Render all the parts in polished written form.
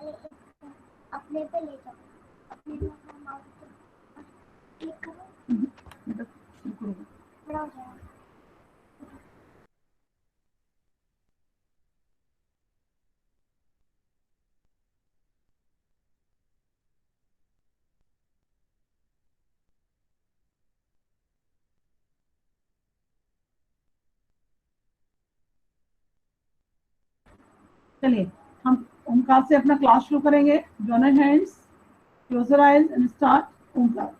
अपने पे ले जाओ, अपने पे माउस क्लिक करो, बड़ा हो जाएगा। चलिए हम ओंकार से अपना क्लास शुरू करेंगे। Join your hands, close your eyes and start ओंकार।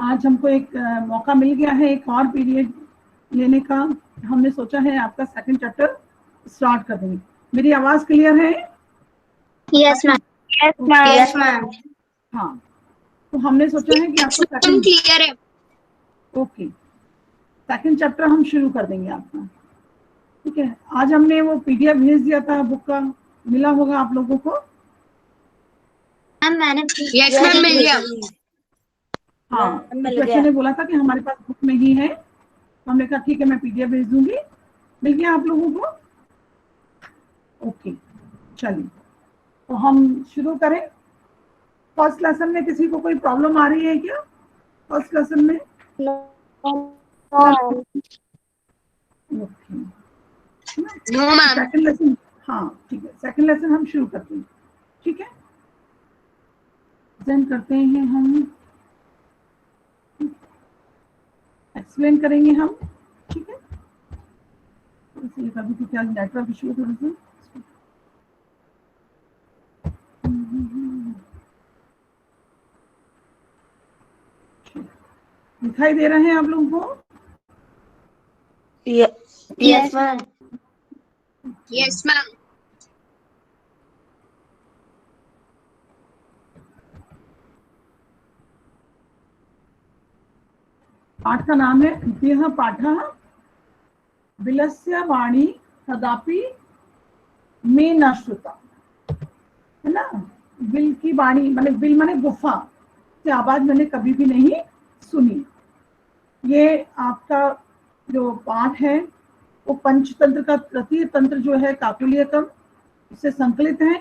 आज हमको एक मौका मिल गया है एक और पीरियड लेने का। हमने सोचा है आपका सेकंड चैप्टर स्टार्ट कर देंगे। मेरी आवाज क्लियर है? Yes ma'am. Yes ma'am. हाँ, तो हमने सोचा है कि आपको सेकंड क्लियर है। ओके, सेकंड चैप्टर हम शुरू कर देंगे आपका। ठीक है, आज हमने वो पीडीएफ भेज दिया था बुक का, मिला होगा आप लोगों को। मैंने यस मैम मिल गया। हाँ, बच्चे ने बोला था कि हमारे पास बुक में ही है, हमने कहा ठीक है मैं पीडीएफ भेज दूंगी। मिल गया आप लोगों को? ओके, चलिए तो हम शुरू करें। फर्स्ट लेसन में किसी को कोई प्रॉब्लम आ रही है क्या? फर्स्ट लेसन में okay, no ma'am. Second lesson, हाँ ठीक है, सेकंड लेसन हम शुरू करते हैं। ठीक है, प्रेजेंट करते हैं हम, एक्सप्लेन करेंगे हम। ठीक है, इसलिए कभी तो क्या नेटवर्क इशू थोड़ा सा। दिखाई दे रहे हैं आप लोगों को? Yes ma'am. Yes ma'am. पाठ का नाम है द्वितीयः पाठः बिलस्य वाणी कदापि में न श्रुता, है ना। बिल की वाणी माने, बिल माने गुफा की आवाज मैंने कभी भी नहीं सुनी। ये आपका जो पाठ है वो पंचतंत्र का तृतीय तंत्र जो है काकुलियकम, इससे संकलित है।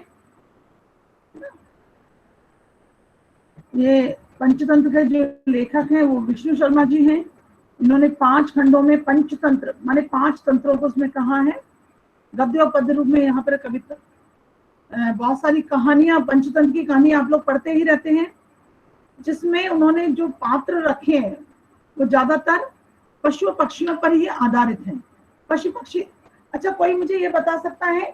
ये पंचतंत्र के जो लेखक हैं वो विष्णु शर्मा जी हैं। इन्होंने 5 खंडों में पंचतंत्र माने 5 तंत्रों को उसमें कहा है। गद्य और पद्य रूप में यहाँ पर कविता, बहुत सारी कहानियां, पंचतंत्र की कहानी आप लोग पढ़ते ही रहते हैं, जिसमें उन्होंने जो पात्र रखे हैं वो ज्यादातर पशु पक्षियों पर ही आधारित हैं। पशु पक्षी, अच्छा कोई मुझे ये बता सकता है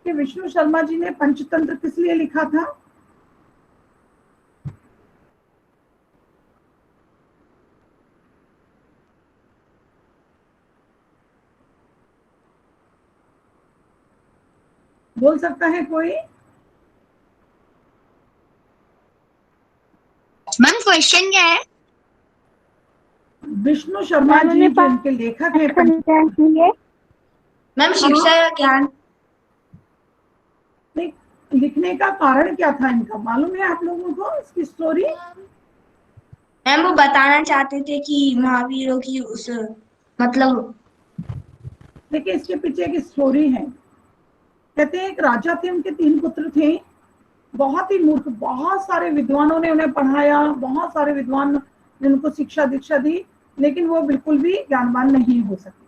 कि विष्णु शर्मा जी ने पंचतंत्र किस लिए लिखा था? बोल सकता है कोई? मैम क्वेश्चन क्या है? विष्णु शर्मा जी जो इनके लेखक हैं, मैम शिक्षा या ज्ञान। लिखने का कारण क्या था इनका, मालूम है आप लोगों को इसकी स्टोरी? मैम वो बताना चाहते थे कि महावीरों की उस मतलब, देखिए इसके पीछे एक स्टोरी है। कहते हैं एक राजा थे, उनके 3 पुत्र थे, बहुत ही मूर्ख। बहुत सारे विद्वानों ने उन्हें पढ़ाया, बहुत सारे विद्वान ने उनको शिक्षा दीक्षा दी, लेकिन वो बिल्कुल भी ज्ञानवान नहीं हो सके।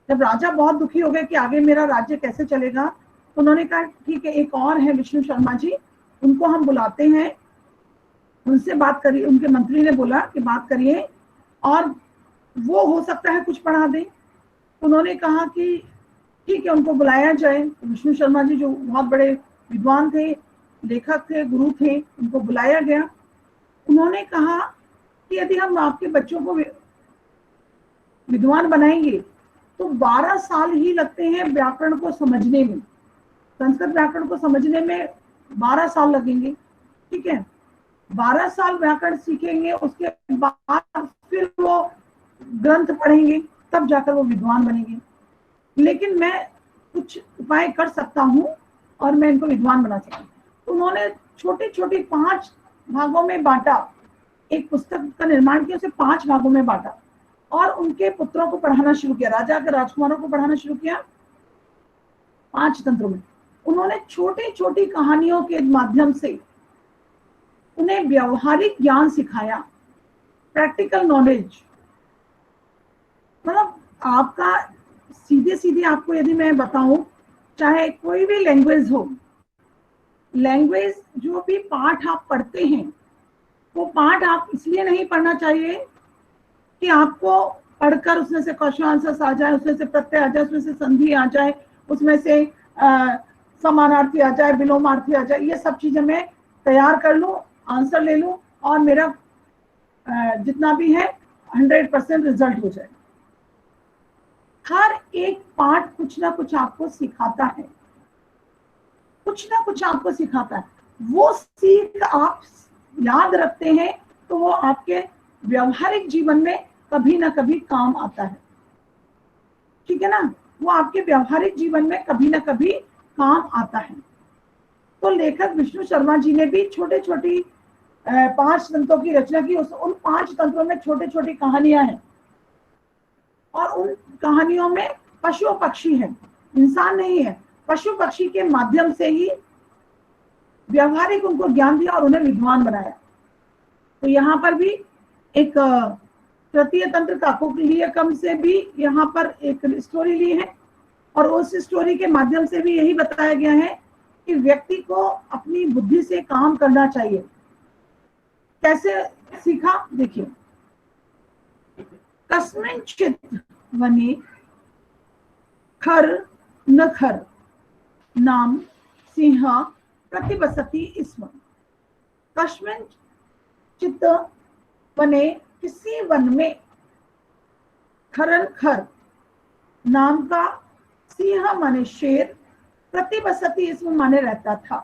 जब राजा बहुत दुखी हो गए कि आगे मेरा राज्य कैसे चलेगा, तो उन्होंने कहा ठीक है एक और है विष्णु शर्मा जी, उनको हम बुलाते हैं, उनसे बात करिए। उनके मंत्री ने बोला कि बात करिए और वो हो सकता है कुछ पढ़ा दें। उन्होंने कहा कि ठीक है उनको बुलाया जाए। विष्णु शर्मा जी जो बहुत बड़े विद्वान थे, लेखक थे, गुरु थे, उनको बुलाया गया। उन्होंने कहा कि यदि हम आपके बच्चों को विद्वान बनाएंगे तो 12 साल ही लगते हैं व्याकरण को समझने में, संस्कृत व्याकरण को समझने में 12 साल लगेंगे, ठीक है। 12 साल व्याकरण सीखेंगे, उसके बाद फिर वो ग्रंथ पढ़ेंगे, तब जाकर वो विद्वान बनेंगे। लेकिन मैं कुछ उपाय कर सकता हूँ और मैं इनको विद्वान बना सकता हूँ। तो उन्होंने छोटी छोटी 5 भागों में बांटा, एक पुस्तक का निर्माण किया, उसे 5 भागों में बांटा और उनके पुत्रों को पढ़ाना शुरू किया, राजा के राजकुमारों को पढ़ाना शुरू किया 5 तंत्रों में। उन्होंने छोटी छोटी कहानियों के माध्यम से उन्हें व्यवहारिक ज्ञान सिखाया, प्रैक्टिकल नॉलेज। मतलब आपका सीधे सीधे आपको यदि मैं बताऊं, चाहे कोई भी लैंग्वेज हो, लैंग्वेज जो भी पाठ आप पढ़ते हैं, वो पाठ आप इसलिए नहीं पढ़ना चाहिए कि आपको पढ़कर उसमें से क्वेश्चन आंसर्स आ जाए, उसमें से प्रत्यय आ जाए, उसमें से संधि आ जाए, उसमें से समानार्थी आ जाए, विलोमार्थी आ जाए, ये सब चीजें मैं तैयार कर लूं, आंसर ले लूं और मेरा जितना भी है 100% रिजल्ट हो जाए। हर एक पाठ कुछ ना कुछ आपको सिखाता है, कुछ ना कुछ आपको सिखाता है। वो सीख आप याद रखते हैं तो वो आपके व्यवहारिक जीवन में कभी ना कभी काम आता है, ठीक है ना। वो आपके व्यवहारिक जीवन में कभी ना कभी काम आता है। तो लेखक विष्णु शर्मा जी ने भी छोटे छोटी 5 तंत्रों की रचना की। उन 5 तंत्रों में छोटी छोटी कहानियां हैं और उन कहानियों में पशु पक्षी है, इंसान नहीं है। पशु पक्षी के माध्यम से ही व्यवहारिक उनको ज्ञान दिया और उन्हें विद्वान बनाया। तो यहाँ पर भी एक तृतीय तंत्र काकोलियकम से भी यहाँ पर एक स्टोरी ली है और उस स्टोरी के माध्यम से भी यही बताया गया है कि व्यक्ति को अपनी बुद्धि से काम करना चाहिए। कैसे सीखा देखिए। कस्मिंचित वने खर न खर नाम सिंह प्रतिबसति स्म। कस्मिंचित वने किसी वन में खरन खर नाम का सिंह माने शेर, प्रतिबसति इसमें माने रहता था।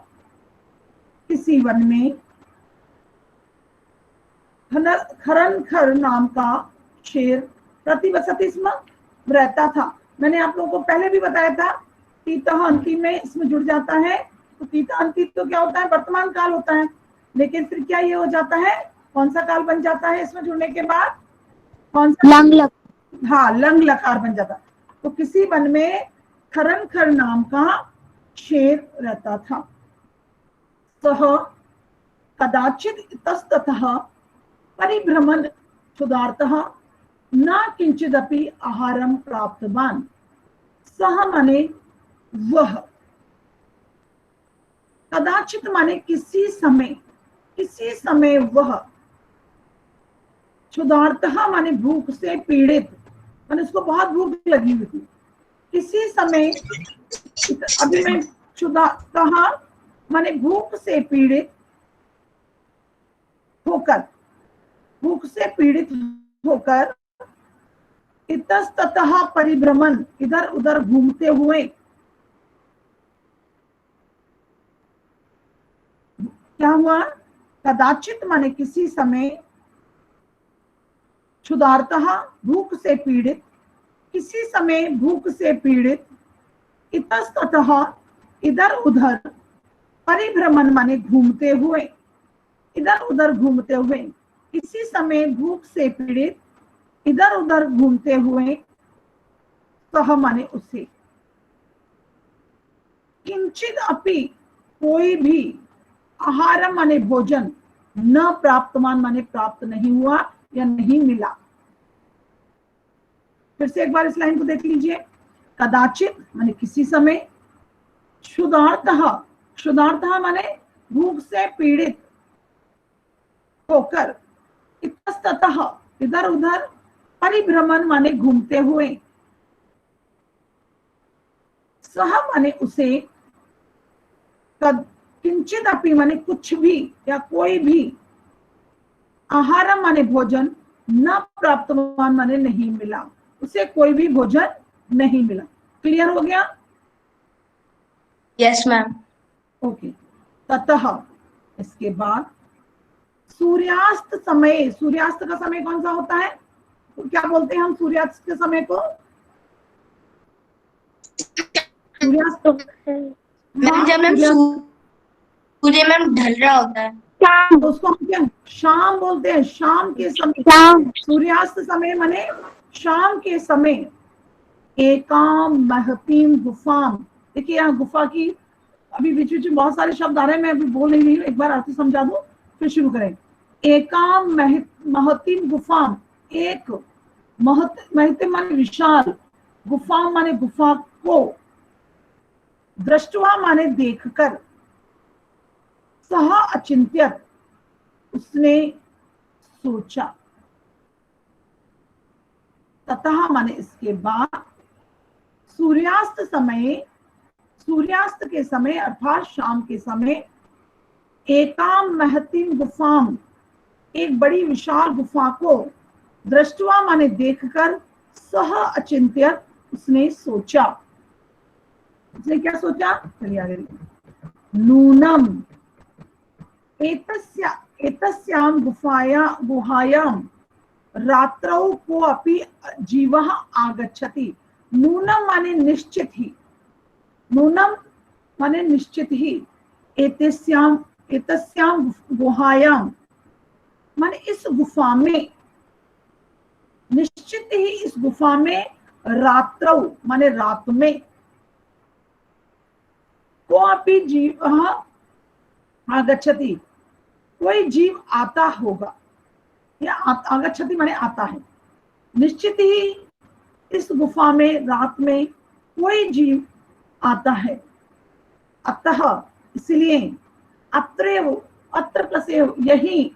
किसी वन में खरन खर नाम का शेर प्रतिबसति इसमें रहता था। मैंने आप लोगों को पहले भी बताया था, तीतः अंति में इसमें जुड़ जाता है। तो तीतः अंति तो क्या होता है, वर्तमान काल होता है। लेकिन फिर क्या ये हो जाता है, कौन सा काल बन जाता है इसमें जुड़ने के बाद, कौन सा लंग लक। हाँ, लंग लकार बन जाता। तो किसी वन में खरन खर नाम का शेर रहता था। सह कदाचित इतस्ततः परिभ्रमण क्षुधार्तः न किंचिदपि आहारम प्राप्तवान। सह माने वह, कदाचित माने किसी समय वह, क्षुधार्तः माने भूख से पीड़ित, माने उसको बहुत भूख लगी हुई थी। किसी समय, अभी मैं क्षुधार्तः माने भूख से पीड़ित होकर, भूख से पीड़ित होकर, इतस्ततः परिभ्रमण इधर उधर घूमते हुए, क्या हुआ, कदाचित माने किसी समय, क्षुधार्तः भूख से पीड़ित, किसी समय भूख से पीड़ित, इतस्ततः इधर उधर, परिभ्रमण माने घूमते हुए, इधर उधर घूमते हुए, किसी समय भूख से पीड़ित, इधर उधर घूमते हुए, सह माने उसे, किंचित अपि कोई भी, आहार माने भोजन, न प्राप्तमान माने प्राप्त नहीं हुआ या नहीं मिला। फिर से एक बार इस लाइन को देख लीजिए। कदाचित माने किसी समय, क्षुधार्तः, क्षुधार्तः माने भूख से पीड़ित होकर, इतस्ततः इधर उधर, परिभ्रमण माने घूमते हुए, सह माने उसे, किंचित अपि माने कुछ भी या कोई भी, आहार माने भोजन, न प्राप्तवान माने नहीं मिला, उसे कोई भी भोजन नहीं मिला। क्लियर हो गया? Yes ma'am. ओके। ततः इसके बाद सूर्यास्त समय, सूर्यास्त का समय कौन सा होता है, तो क्या बोलते हैं हम सूर्यास्त के समय को? सूर्यास्त मैम जब मैम सूर्य मैम ढल रहा होता है तो उसको हम क्या शाम बोलते हैं, शाम के समय, सूर्यास्त समय माने शाम के समय। एकाम महतीम गुफाम, देखिए यहाँ गुफा की अभी बीच बीच में बहुत सारे शब्द आ रहे हैं, मैं अभी बोल नहीं रही हूँ, एक बार अर्थ समझा दूं फिर शुरू करें। एकाम महतीम गुफाम, एक महतीम माने विशाल, गुफाम माने गुफा को, दृष्टवा माने देखकर, सह अचिंत्यत उसने सोचा, ततः माने इसके बाद, सूर्यास्त समय, सूर्यास्त के समय अर्थात शाम के समय, एकाम महतीम गुफाम, एक बड़ी विशाल गुफा को, दृष्टवा माने देखकर, सह अचिंत्यत उसने सोचा, उसने क्या सोचा, चलिए आगे। नूनम एतस्याम गुहायाम रात्रौ को अपि जीवः आगच्छति। नूनम माने निश्चित ही, नूनम माने निश्चित ही, एतस्याम गुहायाम माने इस गुफा में, निश्चित ही इस गुफा में, रात्रौ माने रात में, को अपि जीवः आगच्छति कोई जीव आता होगा, या आगच्छति माने आता है, निश्चित ही इस गुफा में रात में कोई जीव आता है। अतः इसलिए, अत्रैव, अत्र प्लस एव, यही,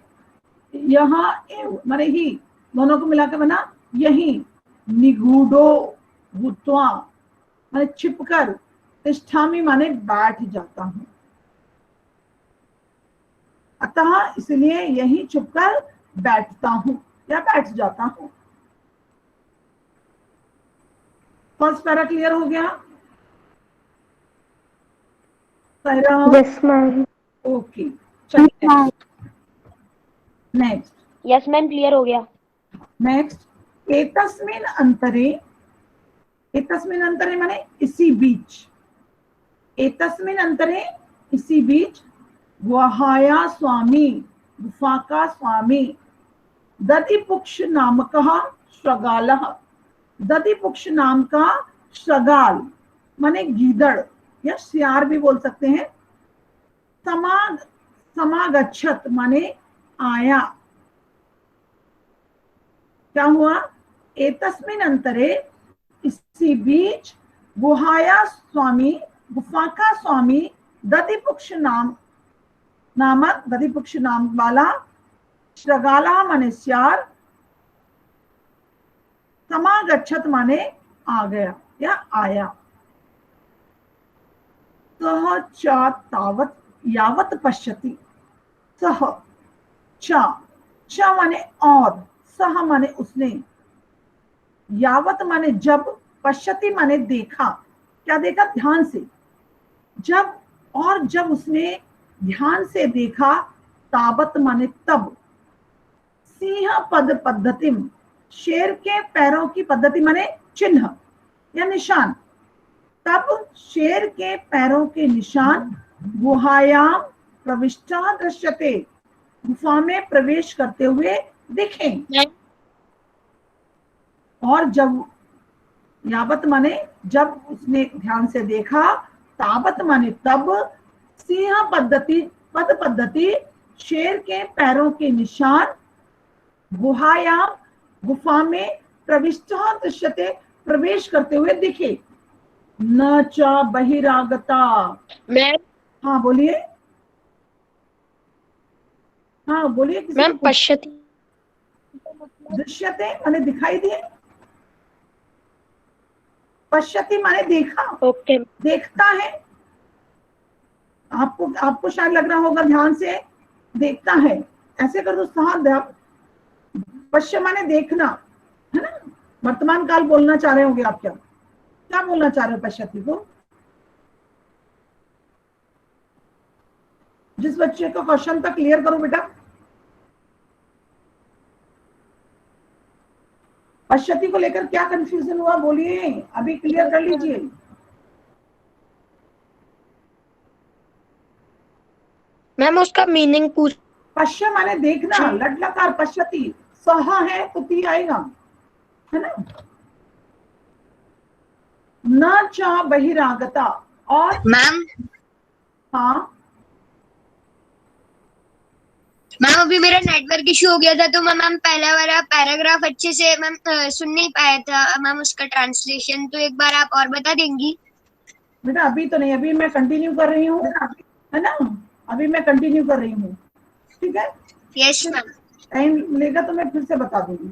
यहाँ एव माने ही, दोनों को मिलाकर बना यही, निगूढ़ो भूत्वा माने छिपकर, तिष्ठामि माने बैठ जाता हूं। अतः इसलिए यही छुपकर बैठता हूं या बैठ जाता हूं। फर्स्ट पैरा क्लियर हो गया? Para yes ma'am. ओके, चलिए नेक्स्ट। यस मैम क्लियर हो गया। नेक्स्ट, एतस्मिन अंतरे, एतस्मिन अंतरे माने इसी बीच, एतस्मिन अंतरे इसी बीच, गुहाया स्वामी, गुफा का स्वामी, दधिपुक्ष नामकः श्रगालः, दधिपुक्ष नाम का श्रगाल माने गीदड़ या सियार भी बोल सकते हैं, समागच्छत माने आया। क्या हुआ? एतस्मिन अंतरे इसी बीच, गुहाया स्वामी, गुफा का स्वामी, दधिपुक्ष नामक, दधिपुक्ष नाम वाला, श्रगाला माने सियार, समागच्छत माने आ गया या आया। सह च तावत यावत पश्यति, सह च माने और, सह माने उसने, यावत माने जब, पश्यति माने देखा, क्या देखा? ध्यान से, जब, और जब उसने ध्यान से देखा, तावत माने तब, सिंह पद पद्धतिम, शेर के पैरों की पद्धति माने चिन्ह या निशान, तब शेर के पैरों के निशान, गुहायाम प्रविष्टा दृश्यते, गुफा में प्रवेश करते हुए दिखे। और जब, यावत माने जब उसने ध्यान से देखा, तावत माने तब, सिंह पद्धति, पद पद्धति, शेर के पैरों के निशान, गुहायाम गुफा में, प्रविष्टा दृश्यते प्रवेश करते हुए दिखे। न च बहिरागता। मैम, हाँ बोलिए, हाँ बोलिए। मैम पश्यति, दृश्यते माने दिखाई दिए, पश्यति माने देखा, ओके, देखता है। आपको शायद लग रहा होगा ध्यान से देखता है, ऐसे कर दो, सहा, पश्य माने देखना, है ना? वर्तमान काल बोलना चाह रहे होंगे आप, क्या बोलना चाह रहे हो पश्यति को? जिस बच्चे का क्वेश्चन था क्लियर करो बेटा। पश्यति को लेकर क्या कंफ्यूजन हुआ बोलिए, अभी क्लियर कर लीजिए। मैम उसका मीनिंग पूछ। पश्य माने देखना, लट लकार पश्यति, सह है तो ती आएगा, है ना। न च बहिरागता, और मैम हाँ मैम अभी मेरा नेटवर्क इशू हो गया था तो मैम पहला वाला पैराग्राफ अच्छे से मैम सुन नहीं पाया था मैम, उसका ट्रांसलेशन तो एक बार आप और बता देंगी। बेटा अभी तो नहीं, अभी मैं कंटिन्यू कर रही हूँ, है ना, अभी मैं कंटिन्यू कर रही हूँ, ठीक है। Yes ma'am. टाइम मिलेगा तो मैं फिर से बता दूंगी,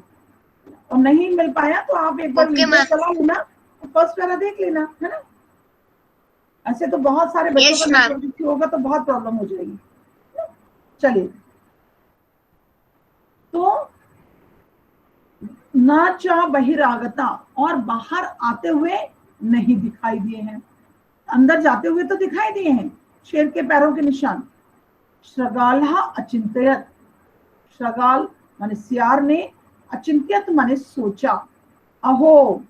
और नहीं मिल पाया तो आप एक बार ओके वीडियो मैम। चला लेना, फर्स्ट वाला देख लेना, है ना। ऐसे तो बहुत सारे बच्चों Yes, का ma'am. नेटवर्क इश्यू होगा तो बहुत प्रॉब्लम हो जाएगी। चलिए, तो न च बहिरागता, और बाहर आते हुए नहीं दिखाई दिए हैं, अंदर जाते हुए तो दिखाई दिए हैं, शेर के पैरों के निशान। श्रगालहा अचिंत्यत, श्रगाल माने सियार ने, अचिंत्यत माने सोचा, अहो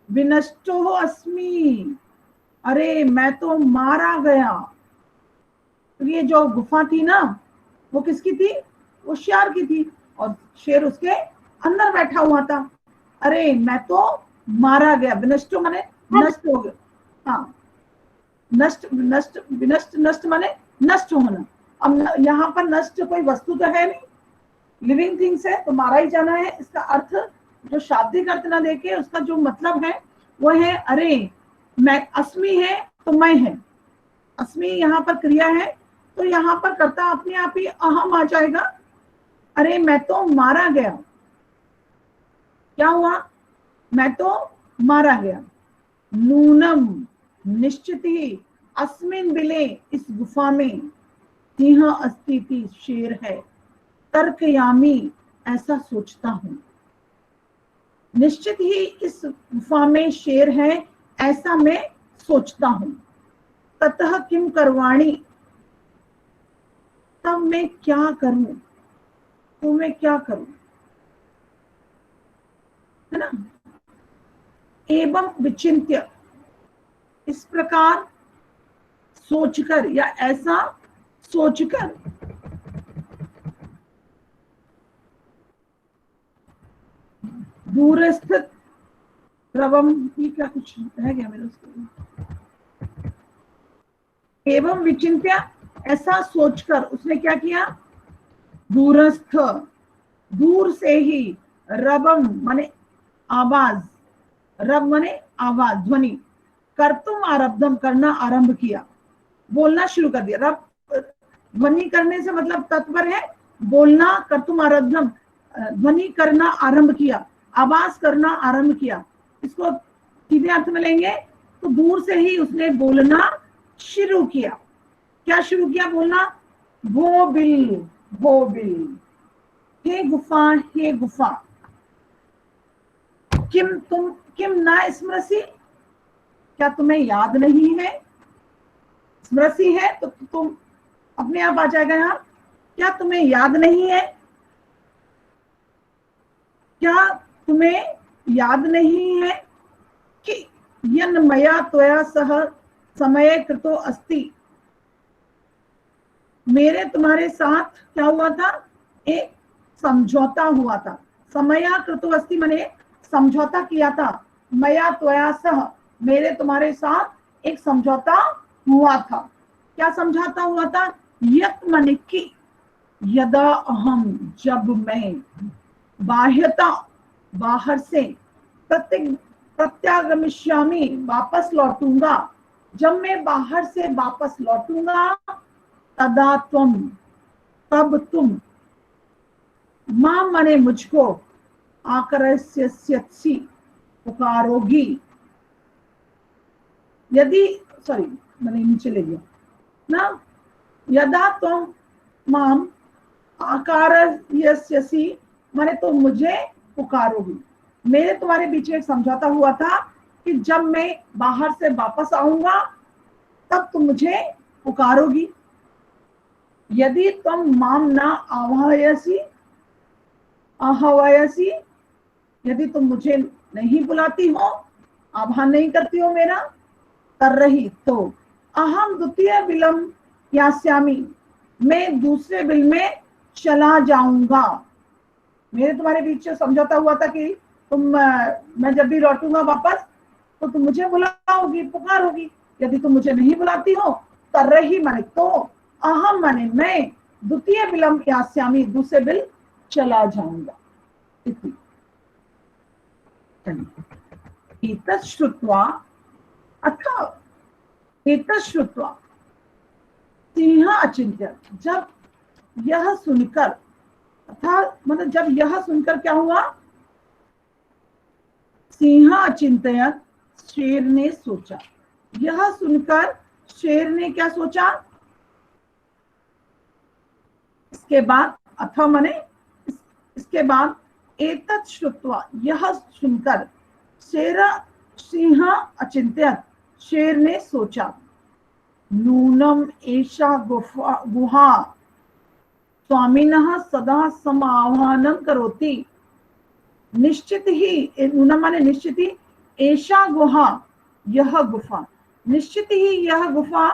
विनष्टो अस्मि, अरे मैं तो मारा गया। तो ये जो गुफा थी ना, वो किसकी थी, वो शेर की थी, और शेर उसके अंदर बैठा हुआ था। अरे मैं तो मारा गया, विनष्टो माने नष्ट हो गया, हाँ, नष्ट नष्ट विनष्ट, नष्ट माने नष्ट होना। अब यहाँ पर नष्ट कोई वस्तु तो है नहीं, लिविंग थिंग्स है, तो मारा ही जाना है। इसका अर्थ जो शाब्दिक अर्थ ना देके उसका जो मतलब है वो है, अरे मैं, अस्मि है तो मैं है, अस्मि यहाँ पर क्रिया है, तो यहाँ पर कर्ता अपने आप ही अहम आ जाएगा। अरे मैं तो मारा गया, क्या हुआ, मैं तो मारा गया। नूनम निश्चित ही, अस्मिन बिले, इस गुफा में, सिंह अस्तिति, शेर है, तर्कयामी, ऐसा सोचता हूं, निश्चित ही इस गुफा में शेर है, ऐसा मैं सोचता हूं। ततः किम करवाणी, तब मैं क्या करूं, तो मैं क्या करूं, है ना। एवं विचिंत्य, इस प्रकार सोचकर या ऐसा सोचकर, दूरस्थित रवम, ये क्या कुछ रह गया मेरे उसके, एवं विचिंत्य, ऐसा सोचकर उसने क्या किया, दूरस्थ, दूर से ही, रवम माने आवाज, रब माने आवाज, ध्वनि, कर्तुम आरब्धम, करना आरंभ किया, बोलना शुरू कर दिया। रब ध्वनि करने से मतलब तत्पर है बोलना, कर्तुम आरब्धम ध्वनि करना आरंभ किया, आवाज करना आरंभ किया। इसको सीधे अर्थ में लेंगे तो दूर से ही उसने बोलना शुरू किया। क्या शुरू किया बोलना, वो बिल, वो बिल, हे गुफा, हे गुफा, किम तुम, किम ना स्मृति, क्या तुम्हें याद नहीं है, स्मृति है तो तुम अपने आप आ जाएगा यहाँ, क्या तुम्हें याद नहीं है, क्या तुम्हें याद नहीं है कि यन मया त्वया सह समय कृतो अस्ति, मेरे तुम्हारे साथ क्या हुआ था, एक समझौता हुआ था। समया कृतो अस्ति माने समझौता किया था, मया त्वया सह, मेरे तुम्हारे साथ एक समझौता हुआ था। क्या समझौता हुआ था, यत माने कि, यदा अहम, जब मैं, बाह्यता बाहर से, प्रत्यागमिष्यामि वापस लौटूंगा, जब मैं बाहर से वापस लौटूंगा, तदा तुम, तब तुम, मां माने मुझको, आकर्ष्यसि पुकारोगी, यदि, सॉरी मैंने नीचे ले लिया ना, यदा तुम माम आकर्ष्यसि माने तुम मुझे पुकारोगी। मेरे तुम्हारे बीच में एक समझौता हुआ था कि जब मैं बाहर से वापस आऊंगा तब तुम मुझे पुकारोगी। यदि त्वं मां न आह्वयसि, यदि तुम मुझे नहीं बुलाती हो, आह्वान नहीं करती हो मेरा, कर रही, तो अहम द्वितीय बिलम यास्यामि, मैं दूसरे बिल में चला जाऊंगा। मेरे तुम्हारे बीच में समझौता हुआ था कि मैं जब भी लौटूंगा वापस तो तुम मुझे बुलाओगी, पुकारोगी। यदि तुम मुझे नहीं बुलाती हो, कर रही माने तो, अहम माने मैं, द्वितीय बिलम यास्यामि, दूसरे बिल चला जाऊंगा। एतत् श्रुत्वा सिंह अचिंत्य, जब यह सुनकर, अर्थात मतलब जब यह सुनकर क्या हुआ, सिंह अचिंत्यत, शेर ने सोचा। यह सुनकर शेर ने क्या सोचा, इसके बाद, अथवा माने इसके बाद, एतत् श्रुत्वा, यह सुनकर, सिंह अचिंत्यत, शेर ने सोचा, नूनम एषा गुहा स्वामिनः सदा समाह्वानं करोति, निश्चित ही, नूनम माने निश्चित ही, एषा गुहा, यह गुफा, निश्चित ही यह गुफा,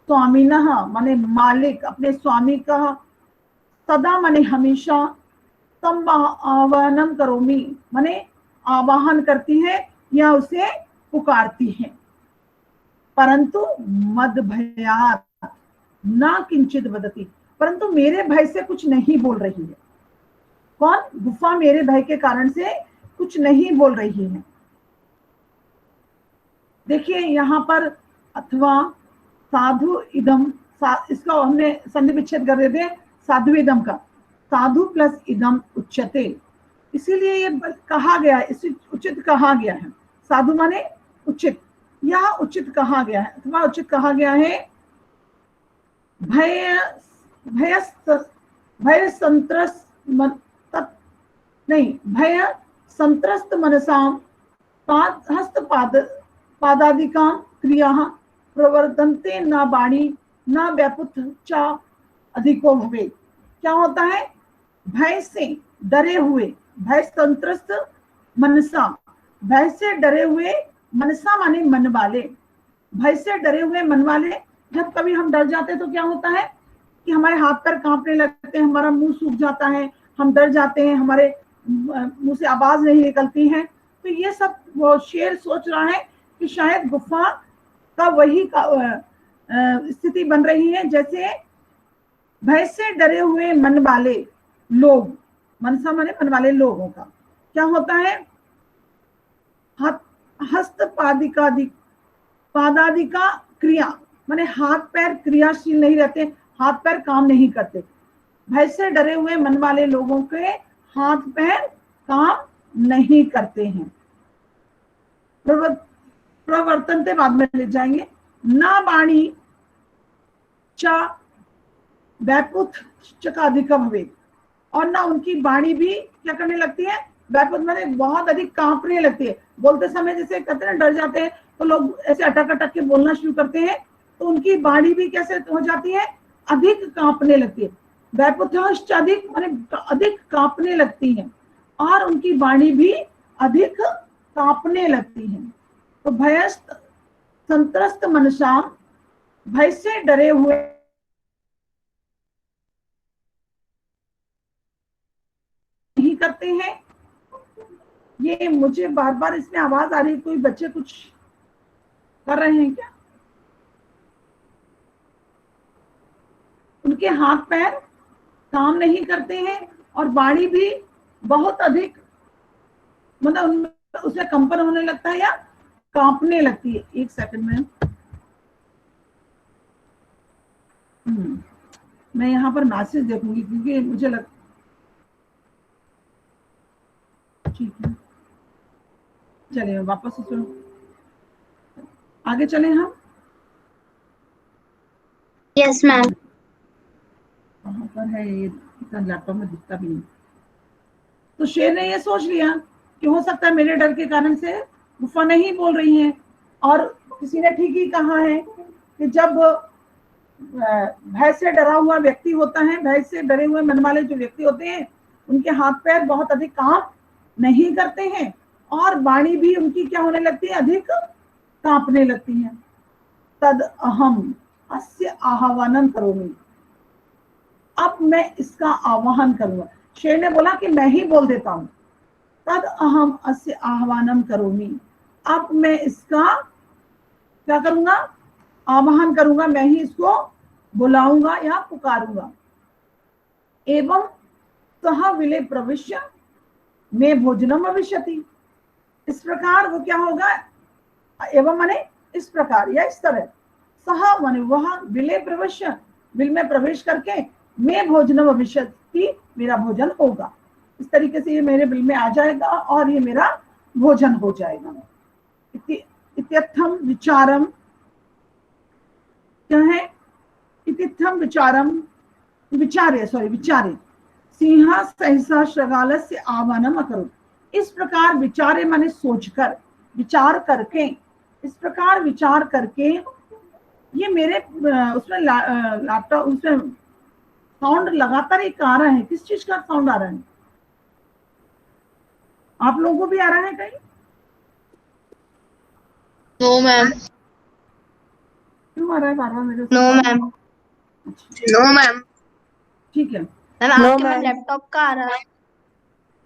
स्वामिनः माने मालिक, अपने स्वामी का, सदा माने हमेशा, तम आह्वानम करोमि माने आवाहन करती है या उसे पुकारती है, परंतु मद भयात् न किंचित वदति, परंतु मेरे भय से कुछ नहीं बोल रही है। कौन? गुफा मेरे भय के कारण से कुछ नहीं बोल रही है। देखिए यहाँ पर, अथवा साधु इदम, इसका हमने संधि विच्छेद कर देते हैं, साधु इदम का, साधु प्लस इदम उच्यते, इसीलिए ये कहा गया है, इसे उचित कहा गया है। साधु माने उचित, यह उचित कहा गया है, अथवा उचित कहा गया है। भय संत्रस्त मनसाम पादादिकां क्रियाः प्रवर्तन्ते न बाणी न व्यापुत च अधिको भवे। क्या होता है? भय से डरे हुए, भय संत्रस्त मनसा, भय से डरे हुए, मनसा माने मन वाले, भय से डरे हुए मन वाले। जब कभी हम डर जाते हैं तो क्या होता है कि हमारे हाथ पैर कांपने लगते हैं, हमारा मुंह सूख जाता है, हम डर जाते हैं, हमारे मुंह से आवाज नहीं निकलती है। तो ये सब वो शेर सोच रहा है कि शायद गुफा का वही स्थिति बन रही है, जैसे भय से डरे हुए मन वाले लोग, मनसा माने मन वाले लोगों का क्या होता है, हस्त पादादिका क्रिया माने हाथ पैर क्रियाशील नहीं रहते, हाथ पैर काम नहीं करते। भय से डरे हुए मन वाले लोगों के हाथ पैर काम नहीं करते हैं। प्रवर्तनते बाद में ले जाएंगे। ना बाणी चा व्यापुत चकाधिका भवे, और ना उनकी बाणी भी क्या करने लगती है, व्यापुत माने बहुत अधिक कांपने लगती है। बोलते समय जैसे कहते हैं डर जाते हैं तो लोग ऐसे अटक अटक के बोलना शुरू करते हैं, तो उनकी बाणी भी कैसे हो जाती है, अधिक कांपने लगती है। व्यापुत अधिक माने अधिक कांपने लगती है, और उनकी बाणी भी अधिक कांपने लगती है। तो भयस्त संत्रस्त मनसा, भय से डरे हुए नहीं करते हैं। ये मुझे बार बार इसमें आवाज आ रही है, कोई बच्चे कुछ कर रहे हैं क्या? उनके हाथ पैर काम नहीं करते हैं और बाणी भी बहुत अधिक मतलब उसमें कंपन होने लगता है या कांपने लगती है। एक सेकंड में मैं यहाँ पर मैसेज देखूंगी क्योंकि मुझे ठीक है, चलिए वापस सुनो, आगे चले हम। Yes ma'am. कहाँ पर है ये, इतना लैपटॉप में दिखता भी नहीं। तो शेर ने ये सोच लिया कि हो सकता है मेरे डर के कारण से गुफा नहीं बोल रही है, और किसी ने ठीक ही कहा है कि जब भय से डरा हुआ व्यक्ति होता है, भय से डरे हुए मन वाले जो व्यक्ति होते हैं, उनके हाथ पैर बहुत अधिक काम नहीं करते हैं और वाणी भी उनकी क्या होने लगती है, अधिक कांपने लगती है। तद अहम अस्य आह्वानं करोमि, अब मैं इसका आह्वान करूंगा। शेर ने बोला कि मैं ही बोल देता हूं। तद अहम अस्य आह्वानं करोमि, अब मैं इसका क्या करूंगा, आह्वान करूंगा, मैं ही इसको बुलाऊंगा या पुकारूंगा। एवं सह विले प्रविश्य में भोजनम भविष्यति, इस प्रकार वो क्या होगा, एवं माने इस प्रकार या इस तरह, सह माने वह, विले प्रविश्य विल में प्रवेश करके, मैं भोजनम भविष्यति मेरा भोजन होगा। इस तरीके से ये मेरे बिल में आ जाएगा और ये मेरा भोजन हो जाएगा। इत्यर्थम विचारम, क्या है, इत्यर्थम विचारम, विचारे सिंह सहसा श्रगालस्य आह्वानम अकरोत्, इस प्रकार विचारे माने सोचकर, विचार करके, इस प्रकार विचार करके, ये मेरे उसमें लैपटॉप उसमें साउंड लगातार एक आ रहा है, किस चीज का साउंड आ रहा है, आप लोगों को भी आ रहा है कहीं? No ma'am. क्यों आ रहा है बार बार मेरे? No ma'am. No ma'am. ठीक है, मैम आपके लैपटॉप का आ रहा है।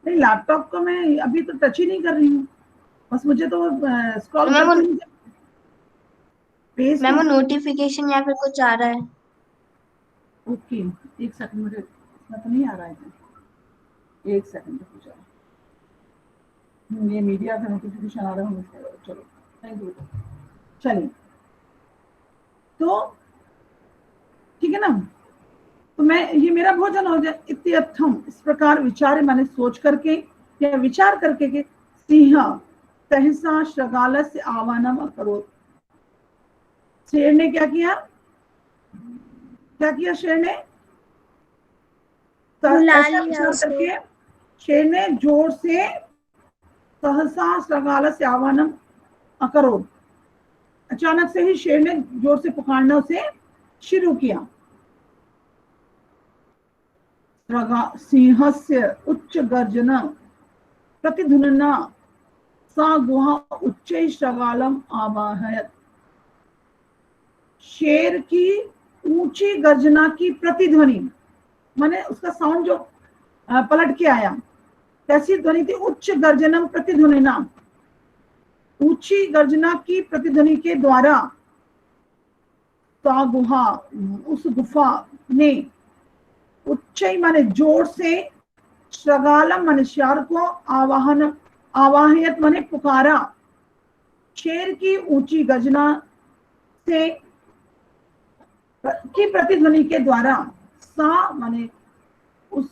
नहीं लैपटॉप को मैं अभी तो टच ही नहीं कर रही हूँ, बस मुझे तो स्क्रॉल करके पेज। मैम वो नोटिफिकेशन या फिर कुछ आ रहा है। ओके, एक सेकंड, मुझे इतना तो नहीं आ रहा है, एक सेकंड रुक जाओ। ये मीडिया का नोटिफिकेशन आ रहा है, चलो थैंक यू। चलिए, तो ठीक है ना, तो मैं, ये मेरा भोजन हो जाए। इत्यर्थम, इस प्रकार विचार माने सोच करके या विचार करके के, सिंह सहसा श्रगालस्य आह्वानम अकरोत्, शेर ने क्या किया, शेर ने ऐसा विचार करके, शेर ने जोर से सहसा श्रगालस्य आह्वानम अकरोत्, अचानक से ही शेर ने जोर से पुकारना उसे शुरू किया। सिंहस्य उच्च गर्जना प्रतिध्वनिना सा गुहा उच्चै श्रगालम आवाहयत्, शेर की ऊंची गर्जना की प्रतिध्वनि, माने उसका साउंड जो पलट के आया, कैसी ध्वनि थी, उच्च गर्जनम प्रतिध्वनिना, ऊंची गर्जना की प्रतिध्वनि के द्वारा, सा गुहा उस गुफा ने, उच्चई माने जोर से, श्रगालम माने श्यार को, आवाहयत माने पुकारा, शेर की ऊंची गर्जना से की प्रतिध्वनि के द्वारा, सा माने उस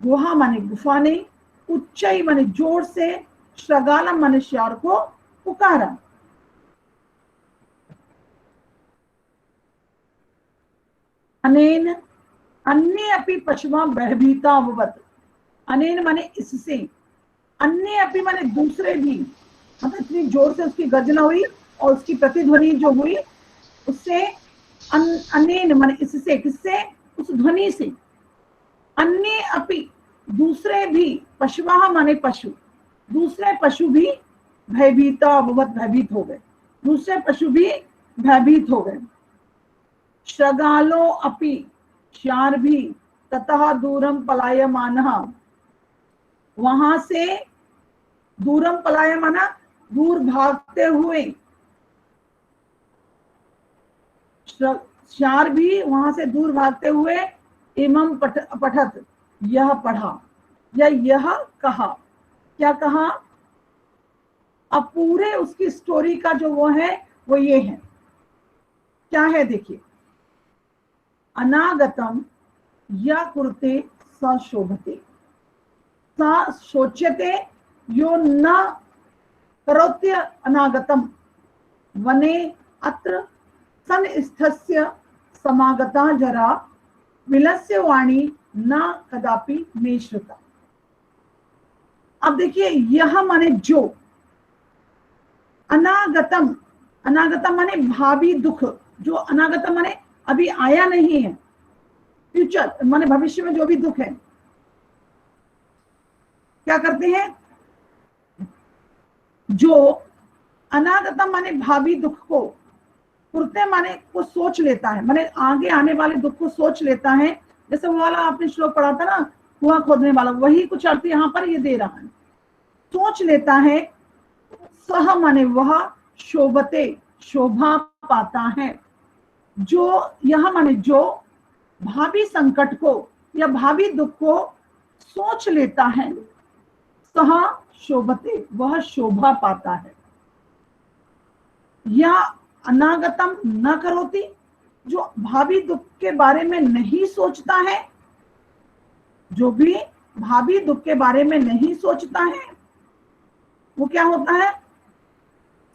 गुहा माने गुफा ने, उच्चई माने जोर से, श्रगालम माने श्यार को पुकारा। अनेन अन्य अपि पशुवा भयभीता अभवत्, अनेन माने इससे, अन्य अपि माने दूसरे भी, मतलब इतनी जोर से उसकी गर्जना हुई और उसकी प्रतिध्वनि जो हुई, उससे अनेन माने इससे, किससे, उस ध्वनि से, अन्य अपि दूसरे भी, पशुवा माने पशु, दूसरे पशु भी भयभीता अभवत् भयभीत हो गए, दूसरे पशु भी भयभीत हो गए। श्रगालो अपि, श्यार भी, ततः दूरम पलायमानः, वहां से, दूरम पलायमाना दूर भागते हुए, श्यार भी वहां से दूर भागते हुए, इमं पठत, यह पढ़ा या यह कहा, क्या कहा, अब पूरे उसकी स्टोरी का जो वो है वो ये है, क्या है देखिए, अनागतम या कुरुते स शोभते, स शोच्यते यो न करोत्य अनागतम, वने अत्र संस्थस्य समागता जरा, विलस्य वाणी न कदापि मे श्रुता। अब देखिए, यह माने जो, अनागतम, अनागतम माने भावी दुख, जो अनागतम माने अभी आया नहीं है, फ्यूचर माने भविष्य में जो भी दुख है, क्या करते हैं, जो अनागतम माने भावी दुख को, कुर्ते माने को सोच लेता है, माने आगे आने वाले दुख को सोच लेता है। जैसे वो वाला आपने श्लोक पढ़ा था ना, कुआं खोदने वाला, वही कुछ अर्थ यहाँ पर ये दे रहा है, सोच लेता है। सह माने वह, शोभते शोभा पाता है, जो यह माने जो भावी संकट को या भावी दुख को सोच लेता है, सह शोभते वह शोभा पाता है। या अनागतम न करोति, जो भावी दुख के बारे में नहीं सोचता है, जो भी भावी दुख के बारे में नहीं सोचता है, वो क्या होता है,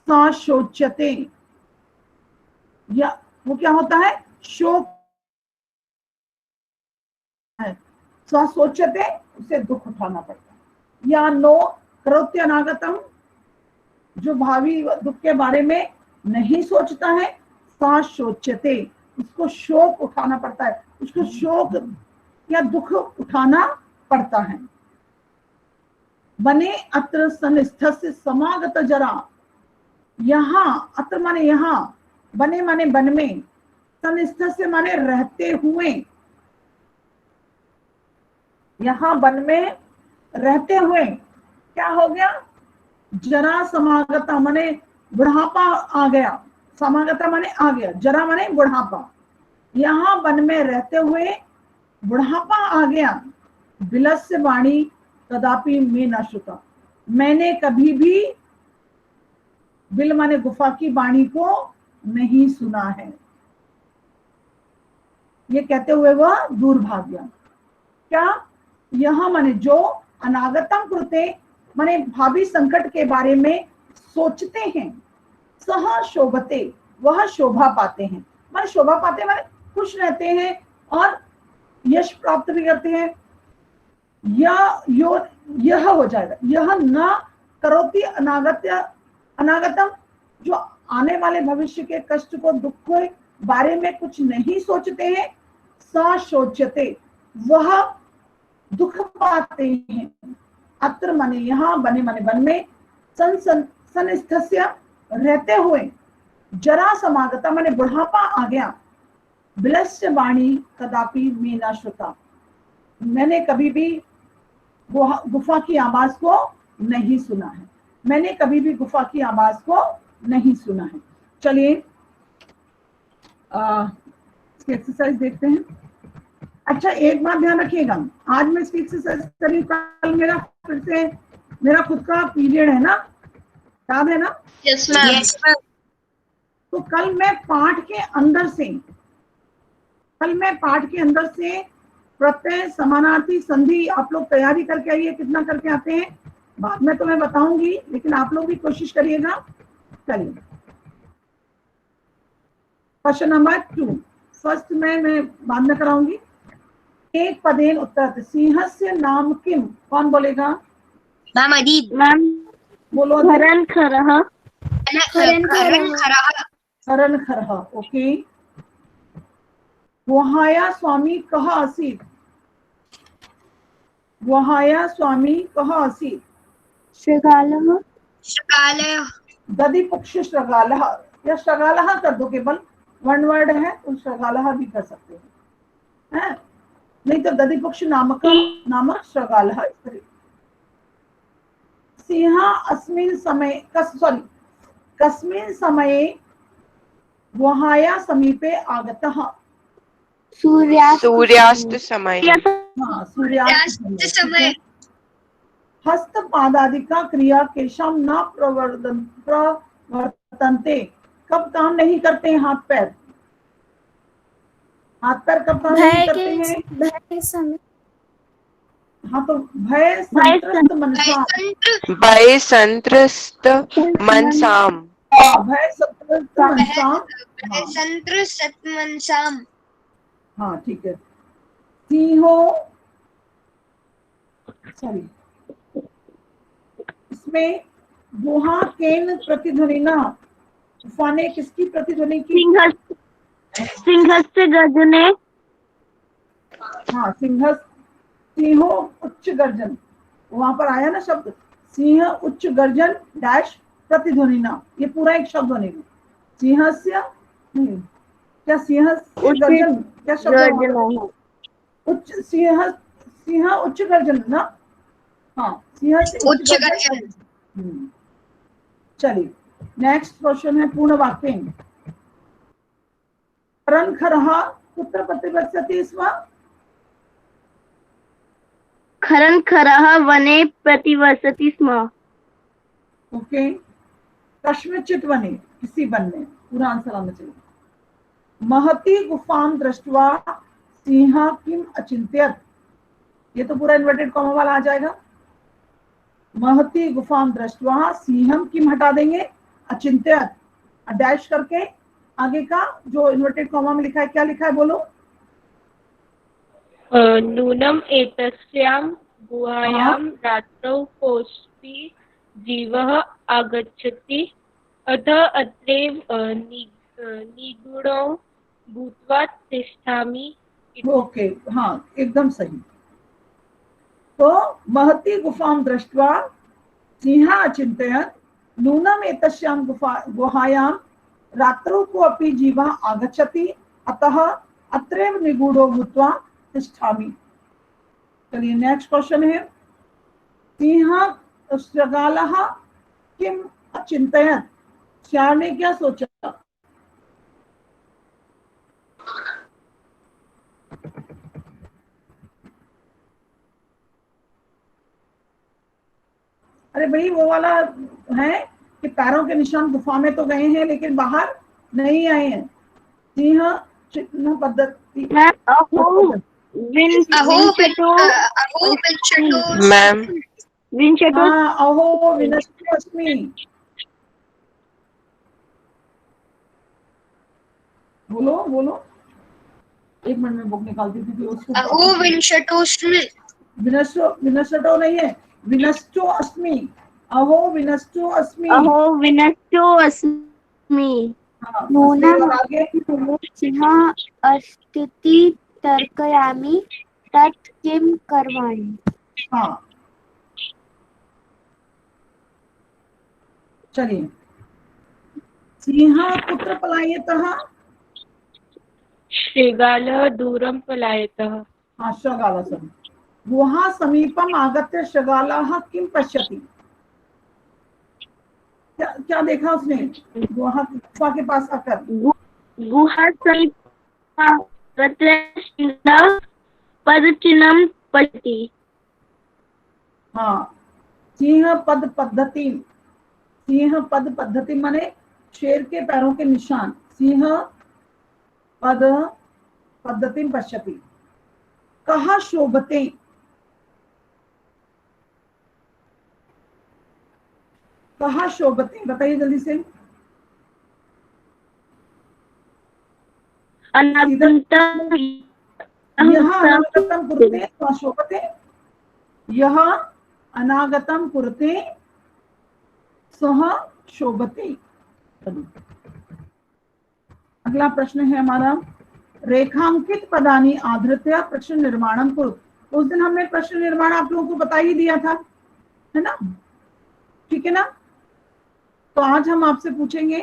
सशोच्यते, या वो क्या होता है, शोक है, सशोच्यते, उसे दुख उठाना पड़ता है। या नो करोति अनागतम, जो भावी दुख के बारे में नहीं सोचता है, सशोच्यते, उसको शोक उठाना पड़ता है, उसको शोक या दुख उठाना पड़ता है। बने अत्र सन्निस्थस्य समागत जरा, यहाँ अत्र माने यहाँ, बने माने बन में, सन्निस्थस्य माने रहते हुए, यहाँ बन में रहते हुए क्या हो गया, जरा समागता माने बुढ़ापा आ गया, समागता माने आ गया, जरा माने बुढ़ापा, यहाँ वन में रहते हुए बुढ़ापा आ गया। बिलस्य वाणी कदापि में न श्रुता, मैंने कभी भी बिल माने गुफा की वाणी को नहीं सुना है। ये कहते हुए वह दूर भाग गया। क्या, यह माने जो अनागतम कृते माने भावी संकट के बारे में सोचते हैं, सह शोभते वह शोभा पाते हैं, माने शोभा पाते माने खुश रहते हैं और यश प्राप्त भी करते हैं। यह हो जाएगा, यह न करोति अनागतम, जो आने वाले भविष्य के कष्ट को, दुख के बारे में कुछ नहीं सोचते हैं, सशोच्यते वह दुख पाते हैं। अत्र माने यहाँ, बने माने वन में, सन्निस्थस्य रहते हुए, जरा समागता माने बुढ़ापा आ गया, बिलस्य वाणी कदापि में न श्रुता, मैंने कभी भी गुफा की आवाज को नहीं सुना है, मैंने कभी भी गुफा की आवाज को नहीं सुना है। चलिए इसकी एक्सरसाइज देखते हैं। अच्छा, एक बात ध्यान रखिएगा, आज मैं इसकी एक्सरसाइज करी, कल मेरा फिर से मेरा खुद का पीरियड है ना, याद है ना? Yes ma'am. तो कल मैं पाठ के अंदर से प्रत्यय, समानार्थी, संधि आप लोग तैयारी करके आइए, कितना करके आते हैं बाद में तो मैं बताऊंगी, लेकिन आप लोग भी कोशिश करिएगा। चलिए क्वेश्चन नंबर 2, फर्स्ट में मैं बाद में कराऊंगी। एक पदेन उत्तर, सिंहस्य नाम किम, कौन बोलेगा? मैम अदीब। मैम बोलो। हरण खरह। हरण खरह, ओके। वहाया स्वामी कह आसीत, वहाया स्वामी कह आसीत, श्रृगालः। दधिपुक्ष श्रृगालः, या श्रृगालः कर दो, केवल वन वर्ड है तो श्रृगालः भी कर सकते हैं, नहीं तो दधिपुक्ष नामक श्रृगालः। सिंह अस्मिन् समय कस्मिन् समये वहाया समीपे आगतः, सूर्यास्त समय। हाँ, सूर्यास्त समय। हस्त पादादिका क्रिया केशम न प्रवर्तन्ते, कब काम नहीं करते हैं हाथ पैर? हाथ पैर कब काम नहीं करते हैं? भय समय। हाँ, तो भय संत्रस्त मनसा, भय संत्रस्त मनसाम, भय संत्रस्त मनसाम। हाँ ठीक है। सिंहो, सॉरी, इसमें गुहा केन प्रतिध्वनि ना, गुफा ने किसकी प्रतिध्वनि की? सिंहस्य गर्जने हाँ, सिंहो उच्च गर्जन, वहां पर आया ना शब्द, सिंह उच्च गर्जन डैश प्रतिध्वनिना, ये पूरा एक शब्द बनेगा। सिंहस्य नहीं, क्या सिंहस्य उच्च गर्जन क्या शब्द है वहां पर? गर्जना है। उच्च सिंह उच्च गर्जन ना, हाँ, सिंह से उच्च गर्जन। हम्म, चलिए नेक्स्ट क्वेश्चन है पूर्ण वाक्य। करन खरहा कुत्र प्रतिपत्स्यति स्म? खरं खरः वने प्रतिवसति स्म। ओके, कस्मिंश्चित् वने, किसी वन में, पूरा आंसर आना चाहिए। महती गुफां दृष्ट्वा सिंह किम अचिंत्यत, ये तो पूरा इन्वर्टेड कॉमा वाला आ जाएगा। महती गुफां दृष्ट्वा सिंहम किम हटा देंगे, अचिंत्यत, डैश करके आगे का जो इन्वर्टेड कॉमा में लिखा है, क्या लिखा है बोलो? नूनम एतस्यां गुहायां रात्रौ कोऽपि जीवः आगच्छति अतः अत्रैव निगूढो भूत्वा तिष्ठामि इति। ओके, हाँ एकदम सही। तो महती गुफां दृष्ट्वा सिंह अचिंत्यत नूनम एतस्यां गुहायां रात्रौ कोऽपि जीवः आगच्छति अतः अत्रैव निगूढो भूत्वा तिष्ठामि। चलिए नेक्स्ट क्वेश्चन है, सिंह शृगालः किम अचिंत्यत, श्याम ने क्या सोचा? अरे भाई वो वाला है कि पैरों के निशान गुफा में तो गए हैं लेकिन बाहर नहीं आए हैं। सिंह चिन्ह पद्धति, अहो मैम विंशतो हाँ, अहो विनष्टो अस्मि, बोलो बोलो, एक मिनट में बुक निकालती थी उसको। अहो विंशतोऽस्मि। विनष्टो नहीं है, विनष्टो अस्मि, अहो विनष्टो अस्मि। अहो विनष्टो अस्मि। हाँ, नूनम और आगे सिंह अस्तीति तर्कयामि तत् किं कर्वाणि। हाँ, चलिए, सिंह कुत्र पलायतः? शृगालः दूरं पलायतः। हाँ, शृगालः सर। गुहा समीपम आगत्य शृगालः किम पश्यति, क्या देखा उसने गुफा के पास आकर? गुहा समीपं पदचिह्नं पश्यति। हाँ, सिंह पद पद्धति, सिंह पद पद्धति माने शेर के पैरों के निशान, सिंह पद पद्धति पश्यति। कहा शोभते, कहा शोभते, बताइए जल्दी से। अनन्तं यह अनागतम कुरुते तो शोभते, यह अनागतम कुरुते सह शोभते। अगला प्रश्न है हमारा, रेखांकित पदानि आधृत्य प्रश्न निर्माणम कुरु। उस दिन हमने प्रश्न निर्माण आप लोगों को बता ही दिया था, है ना? ठीक है ना? तो आज हम आपसे पूछेंगे,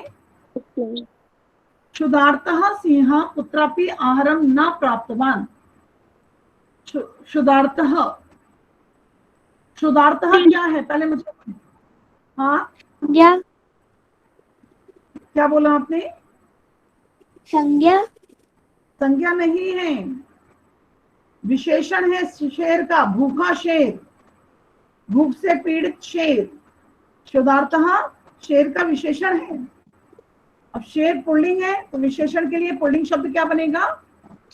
क्षुधार्तः सिंह कुत्रापि आहारं न प्राप्तवान। क्षुधार्तः, क्षुधार्तः क्या है पहले मुझे, हाँ संज्ञा क्या बोला आपने? संज्ञा संज्ञा नहीं है, विशेषण है शेर का, भूखा शेर, भूख से पीड़ित शेर। क्षुधार्तः शेर का विशेषण है। अब शेर पुल्लिंग है तो विशेषण के लिए पुल्लिंग शब्द क्या बनेगा?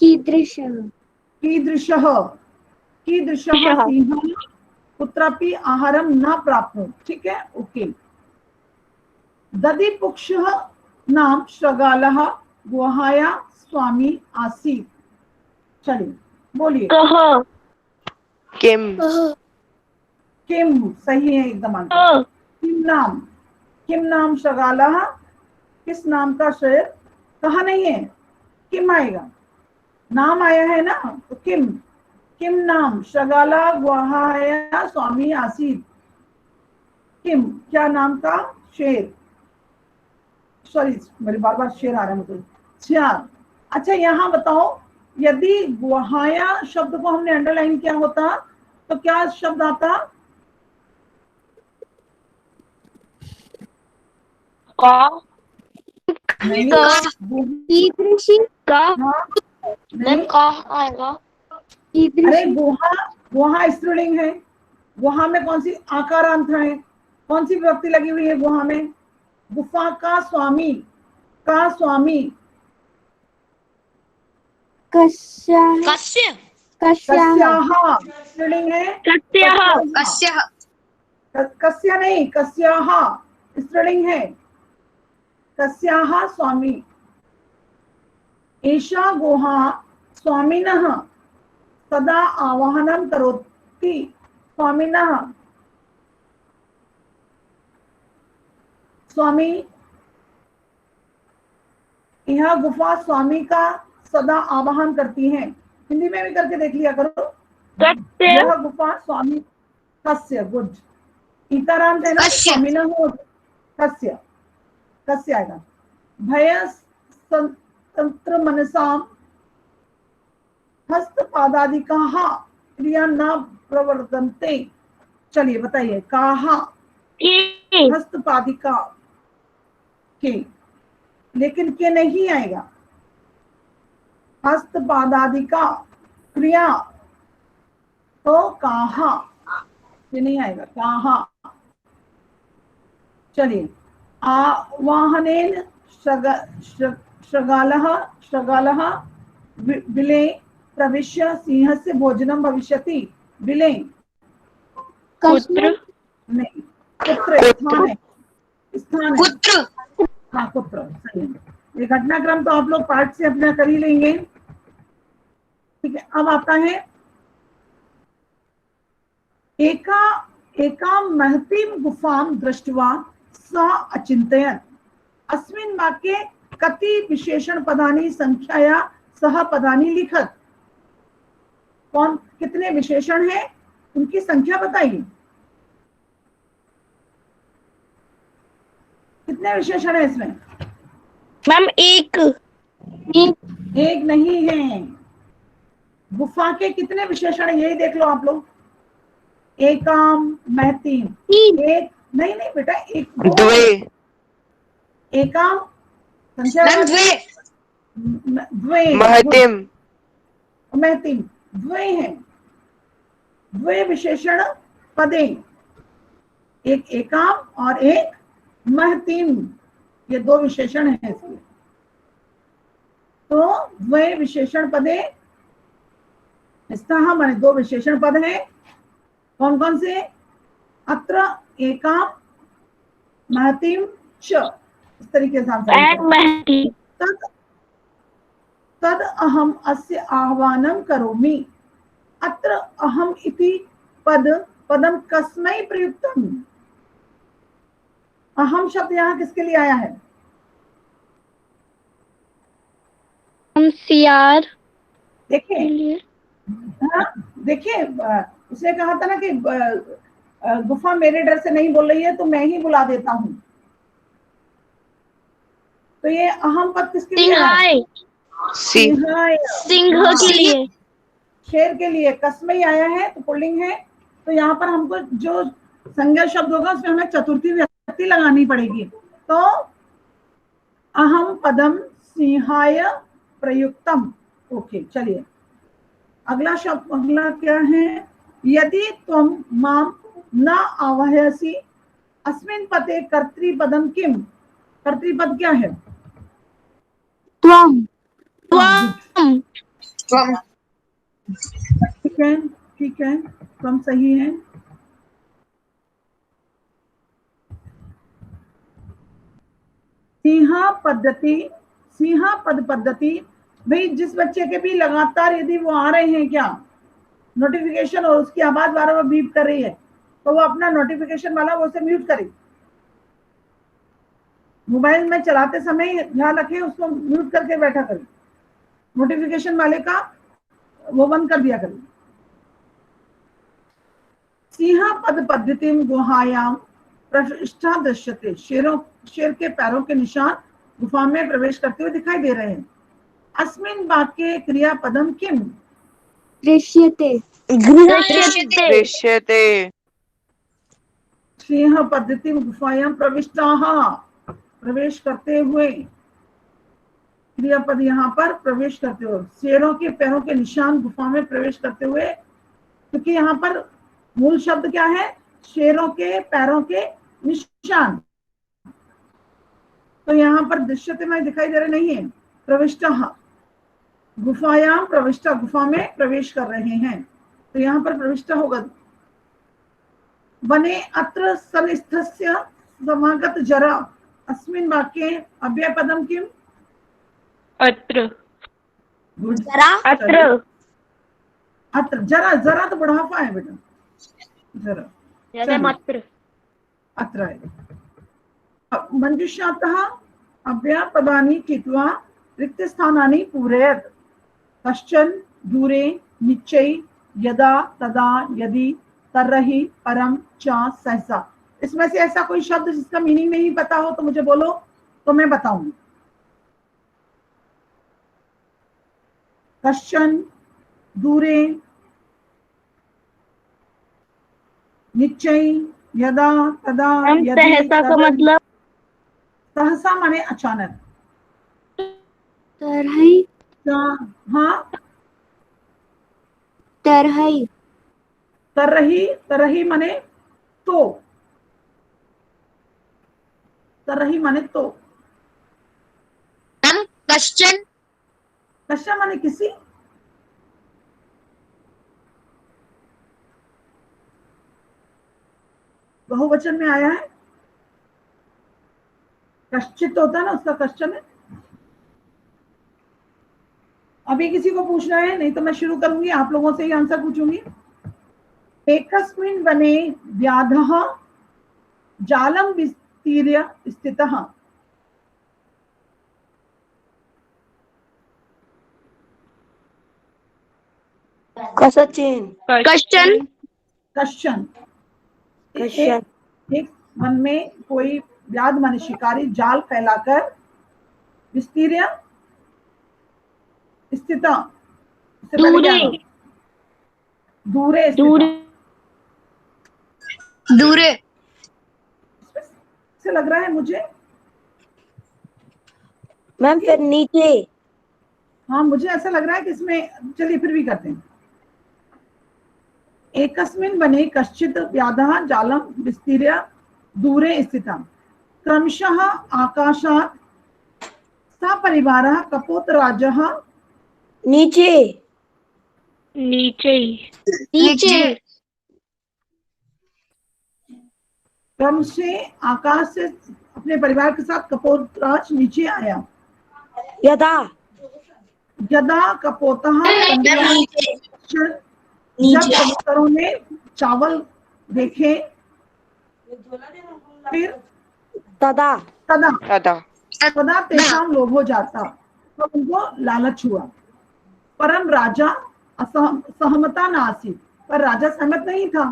कीदृशः। कीदृशः, कीदृशः सिंह कुत्रापि आहारं न प्राप्नोत्। ठीक है, ओके। दधिपुक्षः नाम शृगालः गुहाया स्वामी आसीत्। चलिए बोलिए। कः किम किम सही है एकदम आंसर। किम नाम शृगालः, किस नाम का शेर? कहा नहीं है, किम आएगा, नाम आया है ना, तो किम, किम नाम, शगाला गुहाया स्वामी आसीत, किम क्या नाम था, शेर, सॉरी मेरे बार बार शेर आ रहा है मुझे, सियार। अच्छा यहाँ बताओ, यदि गुहाया शब्द को हमने अंडरलाइन किया होता तो क्या शब्द आता, नहीं, कीदृशी का हाँ, मैम नहीं, का आएगा अरे कीदृशी गुहा, गुहा स्त्रीलिंग है, गुहा में कौन सी आकारांत है, कौन सी विभक्ति लगी हुई है गुहा में, गुफा का स्वामी, का स्वामी, कस्याः कस्य कस्याः कस्याहा स्त्रीलिंग है, कस्याः कस्य कस्य नहीं, कस्याहा स्त्रीलिंग है, कस्याहा स्वामी, एषा गुहा स्वामिनः सदा आवाहनं करोति, स्वामिनः, स्वामी, यह गुफा स्वामी का सदा आवाहन करती है, हिंदी में भी करके देख लिया करो, यह गुफा स्वामी, कस्य, गुड, इकारांत है ना, कस्य। स्वामिनः हो, कस्य, कस्य आएगा, भय तंत्र मनसाम हस्तपादादिकाः क्रिया न प्रवर्तन्ते, चलिए बताइए, काहा, हस्तपादिका के, लेकिन के नहीं आएगा, हस्तपादादिका क्रिया तो काहा, ये नहीं आएगा, काहा। चलिए, आवाहनेन शगालः बिले प्रविश्य सिंहस्य भोजनं भविष्यति, बिले पुत्र नहीं, पुत्र स्थान है, स्थान है, पुत्र हाँ पुत्र सही है। ये घटनाक्रम तो आप लोग पाठ से अपना कर ही लेंगे, ठीक है। अब आता है एका महतीं गुफां दृष्ट्वा स अचिन्तयत्, अस्मिन् वाक्ये कति विशेषण पदानि संख्याया सह पदानि लिखत, कौन कितने विशेषण हैं उनकी संख्या बताइए, कितने विशेषण है इसमें, मैम एक एक नहीं है, गुफा के कितने विशेषण है यही देख लो आप लोग, एकाम महतीं, एक नहीं नहीं बेटा, एक द्वे एकाम संख्या मैम द्वे द्वे, महतिम महतीं, द्वे है, द्वे विशेषण पदे, एक एकाम और एक महतीं, ये दो विशेषण है इसमें, तो द्वे विशेषण पदे, स्तः माने दो विशेषण पद है, कौन कौन से, अत्र एकाम महतीं च, इस तरीके से तद अहम अस्य आह्वानं करोमि, अत्र अहम इति पदम कस्मै प्रयुक्तम्, अहम शब्द यहाँ किसके लिए आया है, सियार देखिए, हाँ देखिए, उसने कहा था ना कि गुफा मेरे डर से नहीं बोल रही है तो मैं ही बुला देता हूँ, तो ये अहम पद किसके लिए आया है? सी सिंह के लिए, शेर के लिए कस्मई आया है तो पुल्लिंग है, तो यहाँ पर हमको जो संज्ञा शब्द होगा उसमें हमें चतुर्थी विभक्ति लगानी पड़ेगी, तो अहम पदम सिंहाय प्रयुक्तम, ओके। चलिए अगला शब्द, अगला क्या है, यदि तुम माम न आवाहयसि अस्मिन् पदे कर्तृपदम किम, कर्तृपद क्या है, त्वम ठीक है, ठीक है, तुम सही है। सिंहा पद्धति, सिंहा पद पद्धति, भाई जिस बच्चे के भी लगातार यदि वो आ रहे हैं क्या नोटिफिकेशन और उसकी आवाज बार बार बीप कर रही है, तो वो अपना नोटिफिकेशन वाला वो से म्यूट करे, मोबाइल में चलाते समय ध्यान रखें उसको म्यूट करके बैठा करें, नोटिफिकेशन वाले का वो बंद कर दिया करिए। सिंह पद पद्धति गुहायाम प्रविष्टा दृश्यते, शेर के पैरों के निशान गुफा में प्रवेश करते हुए दिखाई दे रहे हैं। अस्मिन् वाक्ये क्रियापदम किम? दृश्यते। दृश्यते। सिंह पद्धति गुफायां प्रविष्टाः, प्रवेश करते हुए, क्रियापद यहाँ पर प्रवेश करते हुए, शेरों के पैरों के निशान गुफा में प्रवेश करते हुए, क्योंकि यहाँ पर मूल शब्द क्या है? शेरों के पैरों के निशान। तो यहाँ पर दृश्यते में दिखाई दे रहे नहीं है। प्रविष्टाः गुफायां, प्रविष्टा गुफा में प्रवेश कर रहे हैं, तो यहाँ पर प्रविष्टा होगा। वने अत्र सनिस्थस्य समागत जरा, अस्मिन् वाक्ये अव्ययपदम किम? अत्र। गुड। अत्र। अत्र जरा, जरा तो बुढ़ापा है बेटा, जरा अत्र। अत्र है। मंजुषातः अव्ययपदानि चित्वा रिक्तस्थानानि पूरयत्। कश्चन, दूरे, निश्चय, यदा, तदा, यदि, तरहि, परम, च, सहसा। इसमें से ऐसा कोई शब्द जिसका मीनिंग नहीं पता हो तो मुझे बोलो, तो मैं बताऊंगी। कश्चन, दूरे, निश्चय, यदा, तदा, यदि, सहसा का तरहि। मतलब? सहसा माने अचानक। तरहि। हाँ, तरहि। तरही, तरही माने तो, तरही माने तो। क्वेश्चन। कश्चन माने किसी, बहुवचन में आया है। कश्चित होता है ना, उसका क्वेश्चन है। अभी किसी को पूछना है? नहीं तो मैं शुरू करूंगी, आप लोगों से ही आंसर पूछूंगी। एकस्मिन् वने व्याधः जालं विस्तीर्य स्थितः। कश्चन। कश्चन। कश्चन, एक वन में कोई व्याध माने शिकारी जाल फैलाकर विस्तीर्य स्थिता, इससे पहले क्या है? दूरे स्थिता। दूरे। से लग रहा है मुझे। मैम फिर नीचे। हाँ, मुझे ऐसा लग रहा है कि इसमें, चलिए फिर भी करते हैं। एकस्मिन् वने कश्चित् व्याधः जालं विस्तीर्य दूरे स्थितः। क्रमशः आकाशात् सपरिवारः कपोतराजः नीचे। नीचे। नीचे। क्रम से आकाश से अपने परिवार के साथ कपोतराज नीचे आया। यदा। यदा कपोतः जब कबूतरों ने चावल देखे, फिर तदा। तदा तदा। तदा तेषां लोभो जाता, तो उनको लालच हुआ। परम राजा सहमता न आसीत्, पर राजा सहमत नहीं था।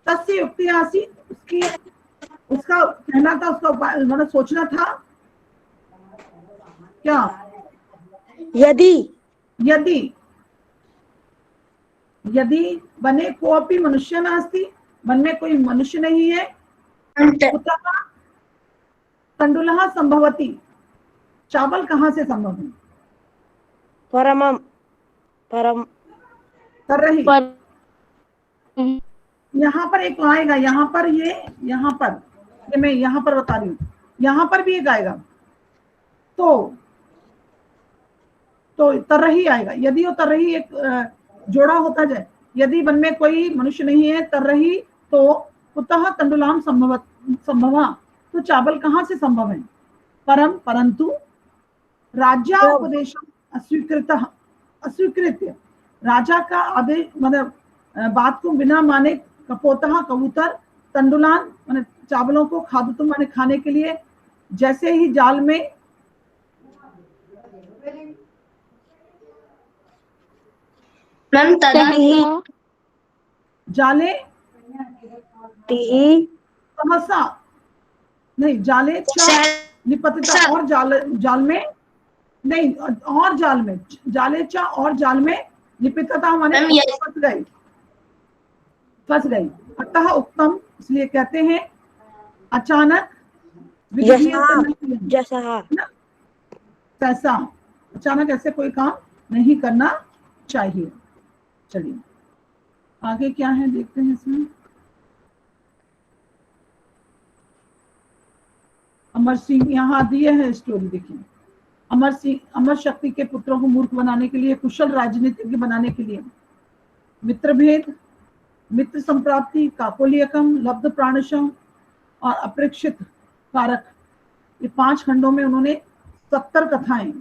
तस्य युक्ति आसीत्, उसका कहना था, उसका उन्होंने सोचना था क्या? यदि। यदि यदि वने कोऽपि मनुष्य नास्ति, वन में कोई मनुष्य नहीं है, कुतः तण्डुलः संभवति, चावल कहाँ से संभव है? परमम। परम। तरही। यहाँ पर एक आएगा, यहाँ पर ये मैं यहाँ पर बता रही हूँ, यहाँ पर भी एक आएगा, तो तरही आएगा। यदि वो तरही एक जोड़ा होता जाए, यदि वन में कोई मनुष्य नहीं है, तरही, तो कुतः तण्डुलाम संभवा, तो चावल कहाँ से संभव है? परम, परंतु राजा उपदेश अस्वीकृत्य, राजा का आदेश मतलब बात को बिना माने, कपोतः कबूतर, तंडुलान माने चावलों को, खादतुम माने खाने के लिए, जैसे ही जाल में मैम तदा सहसा जाले तिहि सहसा नहीं, जाले च निपतिता और जाल में नहीं, और जाल में, जाले च और जाल में निपतिता माने मैम, yes. फंस गई। अतः उत्तम इसलिए कहते हैं अचानक यशः यशः ऐसा अचानक ऐसे कोई काम नहीं करना चाहिए। चलिए आगे क्या है देखते हैं इसमें। अमर सिंह यहाँ दिए है स्टोरी, देखिए। अमर सिंह, अमर शक्ति के पुत्रों को मूर्ख बनाने के लिए, कुशल राजनीतिज्ञ बनाने के लिए मित्र भेद, मित्र संप्राप्ति, काकोलियकम, लब्ध प्राणशम और अपेक्षित कारक, ये 5 खंडों में उन्होंने 70 कथाएं,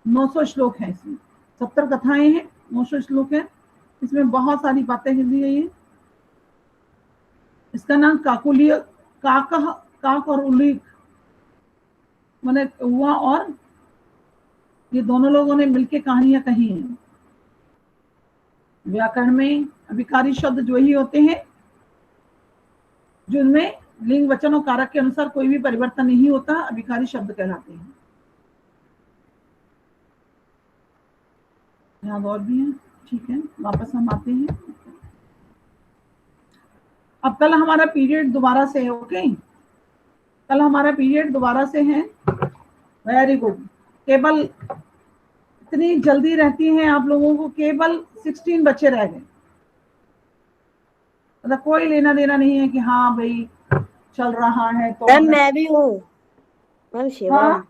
900 श्लोक हैं इसमें, 70 कथाएं हैं, 900 श्लोक हैं, इसमें बहुत सारी बातें हिंदी है। ये इसका नाम काकुलिय, काक और उल्लेख मैंने हुआ, और ये दोनों लोगों ने मिलकर कहानियां कही हैं। व्याकरण में अभिकारी शब्द जो ही होते हैं जिनमें लिंग वचन और कारक के अनुसार कोई भी परिवर्तन नहीं होता, अभिकारी शब्द कहलाते हैं। यहाँ और भी है, ठीक है, वापस हम आते हैं। अब कल हमारा पीरियड दोबारा से है, ओके, कल हमारा पीरियड दोबारा से है। Very good. केवल इतनी जल्दी रहती है आप लोगों को, केवल 16 बच्चे रह गए, मतलब कोई लेना देना नहीं है कि हाँ भाई चल रहा है तो। मैम मैं भी हूँ मैम, शिवम। हाँ,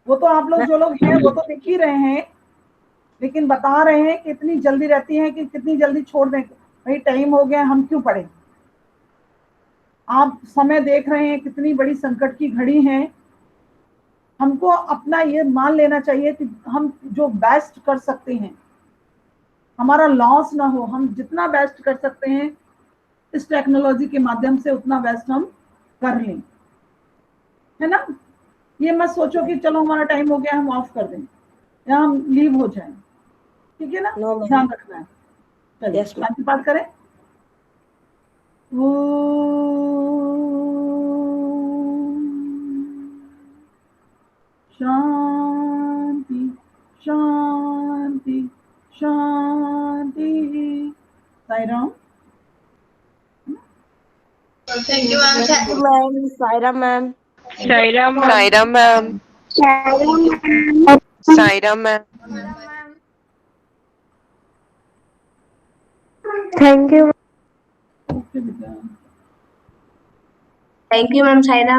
वो तो आप लोग जो लोग हैं वो तो दिख ही रहे हैं, लेकिन बता रहे हैं कि इतनी जल्दी रहती है कि कितनी जल्दी छोड़ दें, भाई टाइम हो गया, हम क्यों पढ़े। आप समय देख रहे हैं कितनी बड़ी संकट की घड़ी है। हमको अपना ये मान लेना चाहिए कि हम जो बेस्ट कर सकते हैं, हमारा लॉस ना हो, हम जितना बेस्ट कर सकते हैं इस टेक्नोलॉजी के माध्यम से उतना बेस्ट हम कर लें, है ना। ये मत सोचो कि चलो हमारा टाइम हो गया हम ऑफ कर दें या हम लीव हो जाएं, ठीक है ना, No, ma'am. ध्यान रखना है। चलिए Yes, ma'am. शांति पाठ करें। शांति शांति शांति। Sai Ram. Thank you ma'am. Ma'am Saira ma'am. Sairam Sairam ma'am. Sairam ma'am. Thank you okay बेटा। Thank you ma'am Sairam.